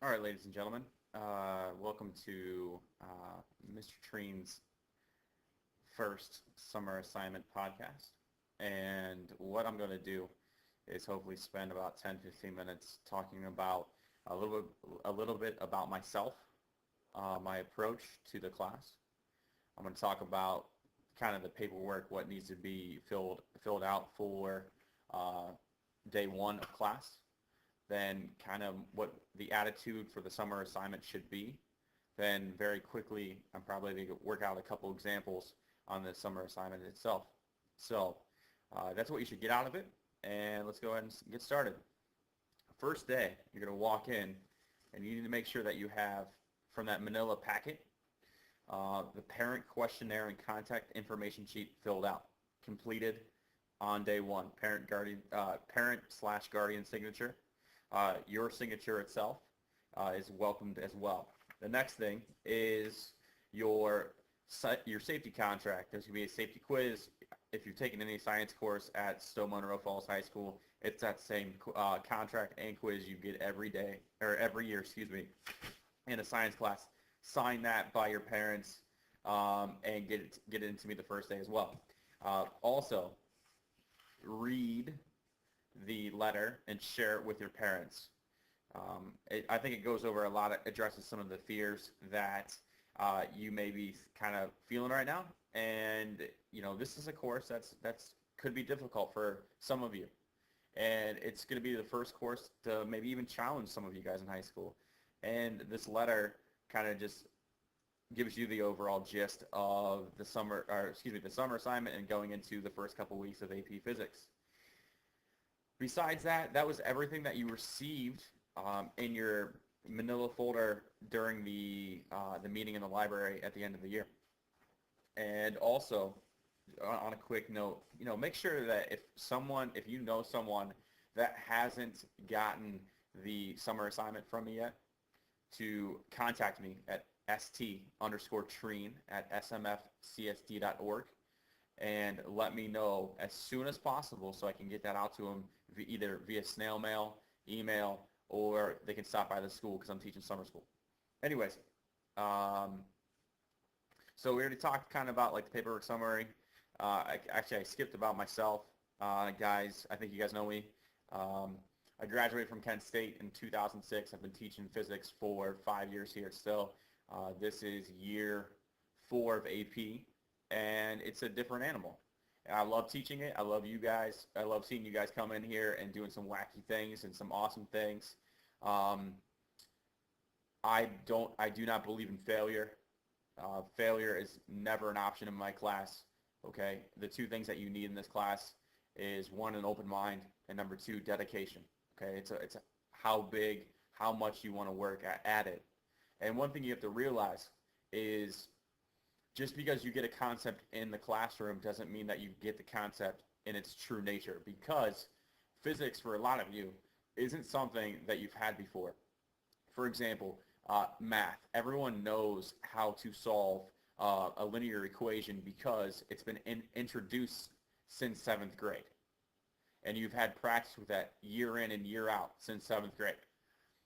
All right, ladies and gentlemen, welcome to Mr. Treen's first summer assignment podcast. And what I'm going to do is hopefully spend about 10, 15 minutes talking about a little bit about myself, my approach to the class. I'm going to talk about kind of the paperwork, what needs to be filled out for uh, day one of class, then kind of what the attitude for the summer assignment should be. Then very quickly, I'm probably going to work out a couple examples on the summer assignment itself. So that's what you should get out of it. And let's go ahead and get started. First day, you're going to walk in and you need to make sure that you have from that manila packet the parent questionnaire and contact information sheet filled out, completed on day one. Parent slash guardian signature. Your signature itself is welcomed as well. The next thing is your your safety contract. There's going to be a safety quiz. If you've taken any science course at Stowe Monroe Falls High School, it's that same contract and quiz you get every day or every year, excuse me, in a science class. Sign that by your parents and get it into me the first day as well. Also, read the letter and share it with your parents. I think it goes over a lot, addresses some of the fears that you may be kind of feeling right now. And this is a course that's could be difficult for some of you, and it's going to be the first course to maybe even challenge some of you guys in high school. And this letter kind of just gives you the overall gist of the summer assignment and going into the first couple weeks of AP Physics. Besides that, that was everything that you received in your manila folder during the meeting in the library at the end of the year. And also, on a quick note, make sure that if you know someone that hasn't gotten the summer assignment from me yet, to contact me at st_treen at smfcsd.org and let me know as soon as possible so I can get that out to them either via snail mail, email, or they can stop by the school because I'm teaching summer school. Anyways, so we already talked kind of about like the paperwork summary. I skipped about myself. Guys, I think you guys know me. I graduated from Kent State in 2006. I've been teaching physics for 5 years here still. This is year 4 of AP, and it's a different animal. And I love teaching it. I love you guys. I love seeing you guys come in here and doing some wacky things and some awesome things. I do not believe in failure. Failure is never an option in my class. Okay, the two things that you need in this class is one, an open mind, and number two, dedication. Okay, it's how much you want to work at it. And one thing you have to realize is just because you get a concept in the classroom doesn't mean that you get the concept in its true nature, because physics for a lot of you isn't something that you've had before. For example, math. Everyone knows how to solve a linear equation because it's been introduced since 7th grade. And you've had practice with that year in and year out since 7th grade.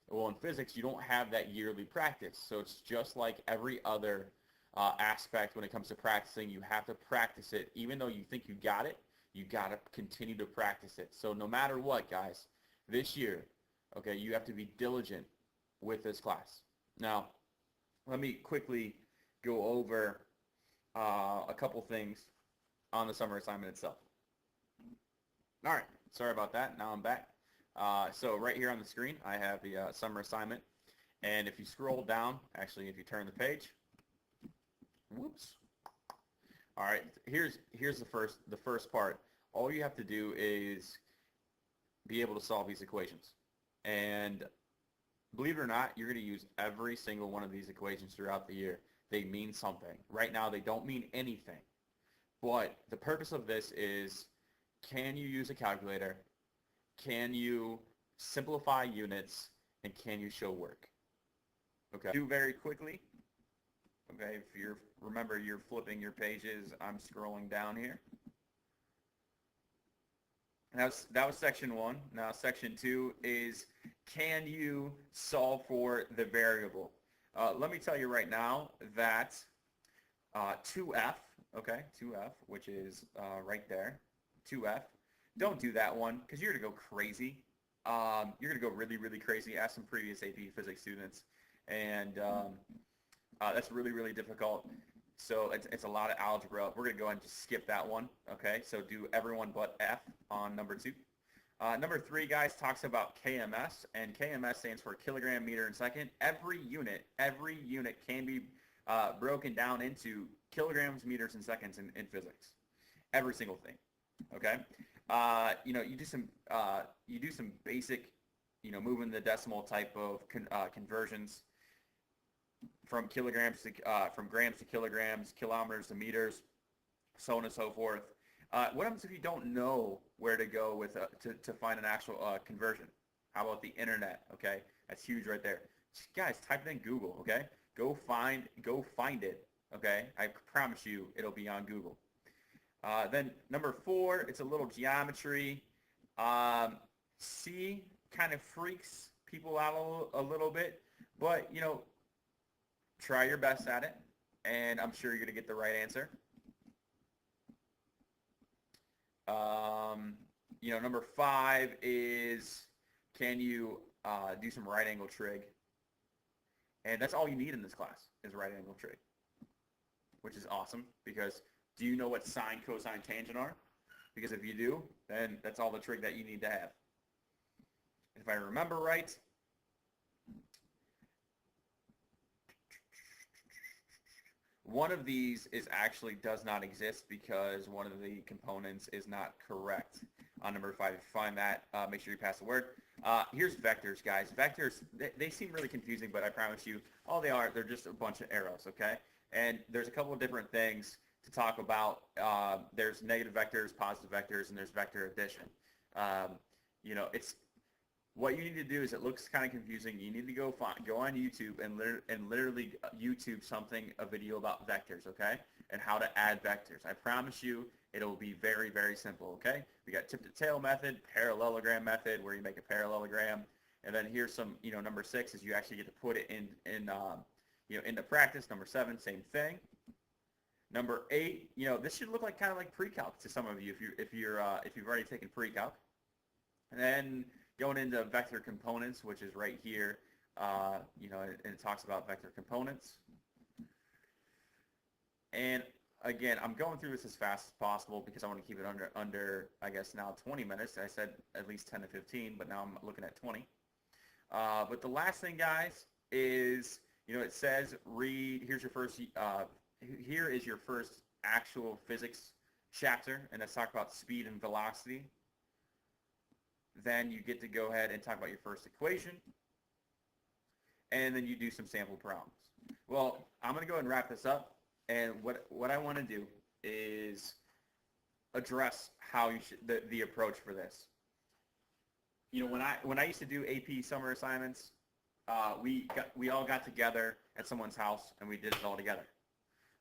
Well, in physics, you don't have that yearly practice. So it's just like every other aspect when it comes to practicing. You have to practice it. Even though you think you got it, you got to continue to practice it. So no matter what, guys, this year, okay, you have to be diligent with this class. Now, let me quickly go over a couple things on the summer assignment itself. All right, sorry about that. Now I'm back. So right here on the screen, I have the summer assignment. And if you scroll down, actually, if you turn the page, whoops. All right, here's the first part. All you have to do is be able to solve these equations. And believe it or not, you're going to use every single one of these equations throughout the year. They mean something. Right now, they don't mean anything. But the purpose of this is, can you use a calculator? Can you simplify units? And can you show work? Okay. Do very quickly. Okay, if remember you're flipping your pages, I'm scrolling down here. That was section 1. Now section 2 is, can you solve for the variable? Let me tell you right now that 2F, okay, 2F, which is right there, 2F. Don't do that one because you're going to go crazy. You're going to go really, really crazy. Ask some previous AP Physics students. And that's really, really difficult. So it's a lot of algebra. We're going to go ahead and just skip that one, okay? So do everyone but F on number 2. Number 3, guys, talks about KMS, and KMS stands for kilogram meter in second. Every unit can be broken down into kilograms, meters, and seconds in physics. Every single thing, okay? You do some basic, moving the decimal type of conversions from kilograms to from grams to kilograms, kilometers to meters, so on and so forth. What happens if you don't know where to go with to find an actual conversion? How about the internet? Okay, that's huge right there. Just, guys, type it in Google. Okay, go find it. Okay, I promise you it'll be on Google. Then number 4, it's a little geometry. C kind of freaks people out a little bit, but try your best at it, and I'm sure you're going to get the right answer. Number 5 is, can you do some right angle trig? And that's all you need in this class is right angle trig, which is awesome because do you know what sine, cosine, tangent are? Because if you do, then that's all the trig that you need to have. If I remember right, one of these does not exist because one of the components is not correct on number 5. If you find that, make sure you pass the word. Here's vectors, guys. Vectors, they seem really confusing, but I promise you, all they are, they're just a bunch of arrows, okay? And there's a couple of different things to talk about. There's negative vectors, positive vectors, and there's vector addition. It's what you need to do is, it looks kind of confusing. You need to go on YouTube and literally YouTube a video about vectors, okay? And how to add vectors. I promise you, it'll be very, very simple, okay? We got tip to tail method, parallelogram method, where you make a parallelogram, and then here's some, number 6 is you actually get to put it into practice. Number 7, same thing. Number 8, this should look like kind of like pre-calc to some of you if you've already taken pre-calc. And then going into vector components, which is right here, and it talks about vector components. And again, I'm going through this as fast as possible because I want to keep it under I guess now 20 minutes. I said at least 10 to 15, but now I'm looking at 20. But the last thing, guys, is, it says here is your first actual physics chapter, and let's talk about speed and velocity. Then you get to go ahead and talk about your first equation, and then you do some sample problems. Well, I'm going to go ahead and wrap this up, and what I want to do is address how you should the approach for this. When I used to do AP summer assignments, we all got together at someone's house and we did it all together.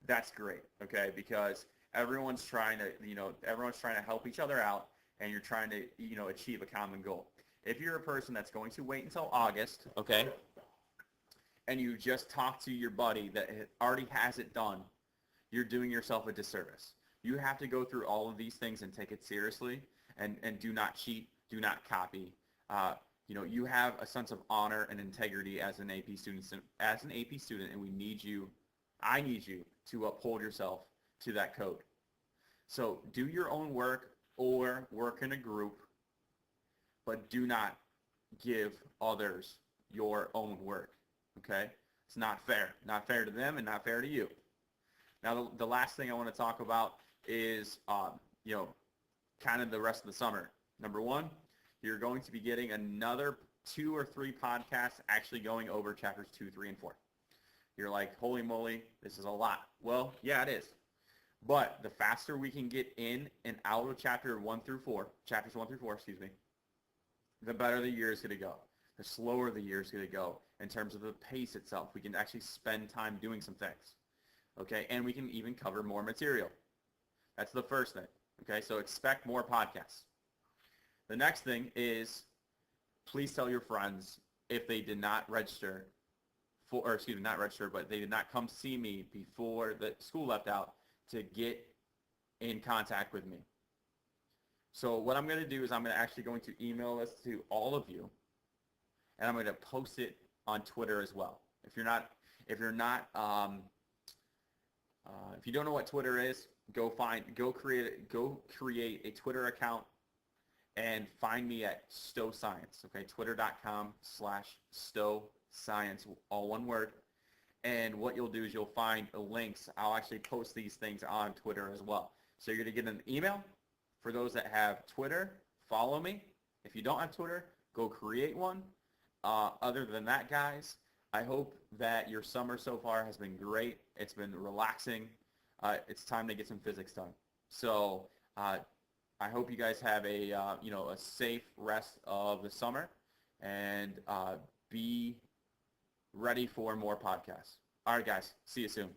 That's great, okay? Because everyone's trying to help each other out, and you're trying to, achieve a common goal. If you're a person that's going to wait until August, okay, and you just talk to your buddy that already has it done, you're doing yourself a disservice. You have to go through all of these things and take it seriously, and do not cheat, do not copy. You have a sense of honor and integrity as an AP student, and I need you to uphold yourself to that code. So do your own work or work in a group, but do not give others your own work, okay? It's not fair. Not fair to them and not fair to you. Now, the last thing I want to talk about is, kind of the rest of the summer. Number 1, you're going to be getting another 2 or 3 podcasts actually going over chapters 2, 3, and 4. You're like, holy moly, this is a lot. Well, yeah, it is. But the faster we can get in and out of chapters 1 through 4, the better the year is going to go. The slower the year is going to go in terms of the pace itself. We can actually spend time doing some things, okay? And we can even cover more material. That's the first thing, okay? So expect more podcasts. The next thing is please tell your friends if they did not register or excuse me, not register, but they did not come see me before the school left out to get in contact with me. So what I'm going to do is I'm actually going to email this to all of you, and I'm going to post it on Twitter as well. If you don't know what Twitter is, go create a Twitter account and find me at Stowe Science. Okay, twitter.com/Stowe Science, all one word. And what you'll do is you'll find links. I'll actually post these things on Twitter as well. So you're going to get an email. For those that have Twitter, follow me. If you don't have Twitter, go create one. Other than that, guys, I hope that your summer so far has been great. It's been relaxing. It's time to get some physics done. So I hope you guys have a safe rest of the summer, and be ready for more podcasts. All right, guys. See you soon.